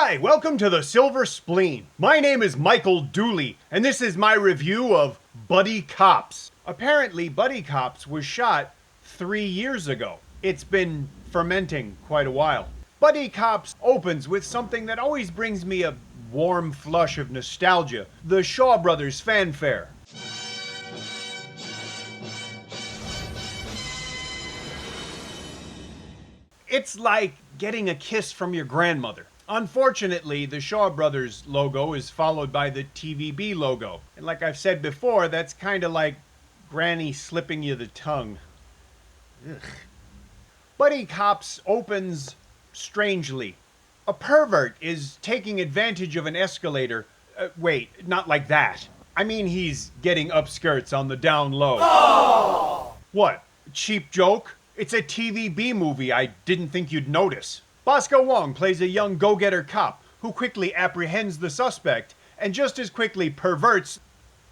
Hi, welcome to the Silver Spleen. My name is Michael Dooley, and this is my review of Buddy Cops. Apparently, Buddy Cops was shot 3 years ago. It's been fermenting quite a while. Buddy Cops opens with something that always brings me a warm flush of nostalgia, the Shaw Brothers fanfare. It's like getting a kiss from your grandmother. Unfortunately, the Shaw Brothers logo is followed by the TVB logo. And like I've said before, that's kind of like Granny slipping you the tongue. Ugh. Buddy Cops opens strangely. A pervert is taking advantage of an escalator. Wait, not like that. I mean, he's getting upskirts on the down low. Oh! What? Cheap joke? It's a TVB movie. I didn't think you'd notice. Bosco Wong plays a young go-getter cop who quickly apprehends the suspect and just as quickly perverts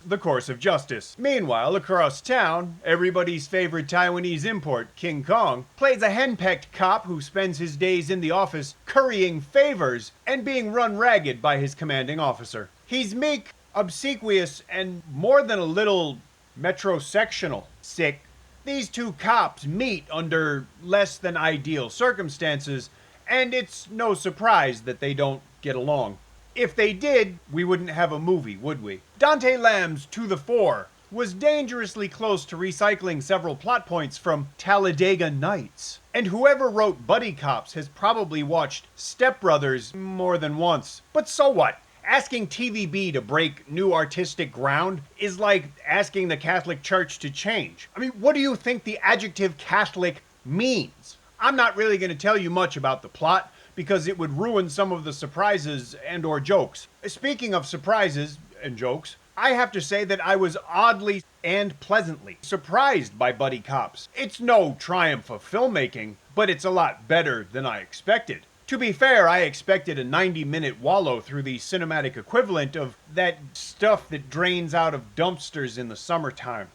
the course of justice. Meanwhile, across town, everybody's favorite Taiwanese import, King Kong, plays a henpecked cop who spends his days in the office currying favors and being run ragged by his commanding officer. He's meek, obsequious, and more than a little metrosexual. Sick. These two cops meet under less than ideal circumstances, and it's no surprise that they don't get along. If they did, we wouldn't have a movie, would we? Dante Lamb's To the Fore was dangerously close to recycling several plot points from Talladega Nights. And whoever wrote Buddy Cops has probably watched Step Brothers more than once. But so what? Asking TVB to break new artistic ground is like asking the Catholic Church to change. I mean, what do you think the adjective Catholic means? I'm not really going to tell you much about the plot because it would ruin some of the surprises and or jokes. Speaking of surprises and jokes, I have to say that I was oddly and pleasantly surprised by Buddy Cops. It's no triumph of filmmaking, but it's a lot better than I expected. To be fair, I expected a 90-minute wallow through the cinematic equivalent of that stuff that drains out of dumpsters in the summertime.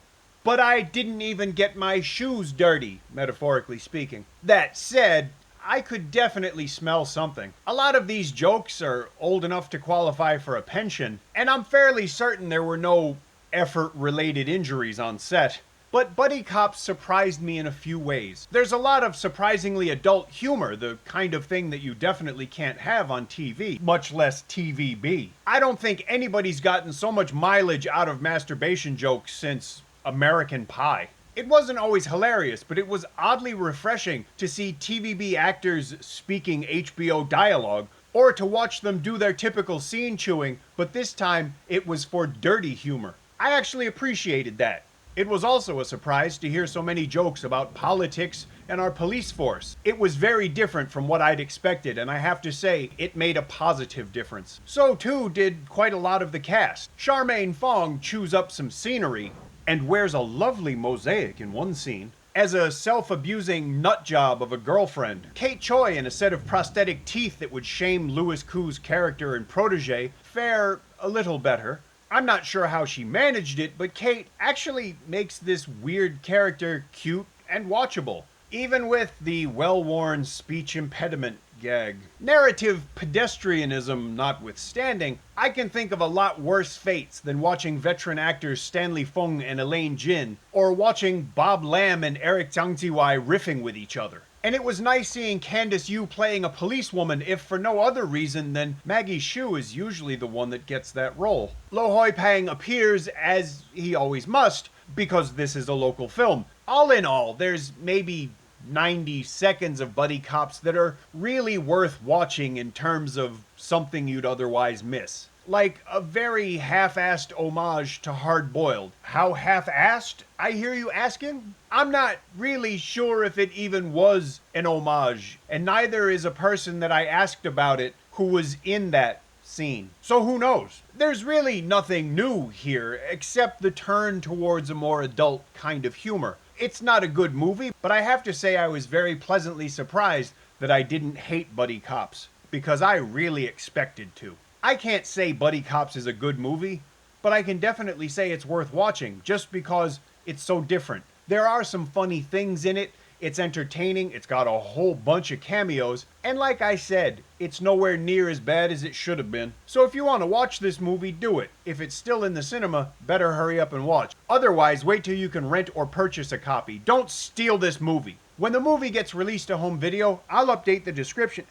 But I didn't even get my shoes dirty, metaphorically speaking. That said, I could definitely smell something. A lot of these jokes are old enough to qualify for a pension, and I'm fairly certain there were no effort-related injuries on set. But Buddy Cops surprised me in a few ways. There's a lot of surprisingly adult humor, the kind of thing that you definitely can't have on TV, much less TVB. I don't think anybody's gotten so much mileage out of masturbation jokes since American Pie. It wasn't always hilarious, but it was oddly refreshing to see TVB actors speaking HBO dialogue, or to watch them do their typical scene chewing, but this time it was for dirty humor. I actually appreciated that. It was also a surprise to hear so many jokes about politics and our police force. It was very different from what I'd expected, and I have to say, it made a positive difference. So too did quite a lot of the cast. Charmaine Fong chews up some scenery, and wears a lovely mosaic in one scene, as a self-abusing nutjob of a girlfriend. Kate Choi in a set of prosthetic teeth that would shame Louis Koo's character and protege fare a little better. I'm not sure how she managed it, but Kate actually makes this weird character cute and watchable, even with the well-worn speech impediment gag. Narrative pedestrianism notwithstanding, I can think of a lot worse fates than watching veteran actors Stanley Fung and Elaine Jin, or watching Bob Lam and Eric Zhangziwei riffing with each other. And it was nice seeing Candice Yu playing a policewoman, if for no other reason than Maggie Hsu is usually the one that gets that role. Lo Hoi Pang appears, as he always must, because this is a local film. All in all, there's maybe 90 seconds of Buddy Cops that are really worth watching in terms of something you'd otherwise miss. Like a very half-assed homage to Hard Boiled. How half-assed, I hear you asking? I'm not really sure if it even was an homage, and neither is a person that I asked about it who was in that scene. So who knows? There's really nothing new here, except the turn towards a more adult kind of humor. It's not a good movie, but I have to say I was very pleasantly surprised that I didn't hate Buddy Cops, because I really expected to. I can't say Buddy Cops is a good movie, but I can definitely say it's worth watching, just because it's so different. There are some funny things in it. It's entertaining, it's got a whole bunch of cameos, and like I said, it's nowhere near as bad as it should have been. So if you want to watch this movie, do it. If it's still in the cinema, better hurry up and watch. Otherwise, wait till you can rent or purchase a copy. Don't steal this movie. When the movie gets released to home video, I'll update the description,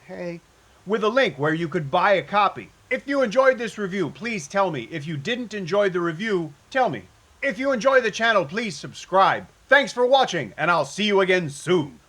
with a link where you could buy a copy. If you enjoyed this review, please tell me. If you didn't enjoy the review, tell me. If you enjoy the channel, please subscribe. Thanks for watching, and I'll see you again soon.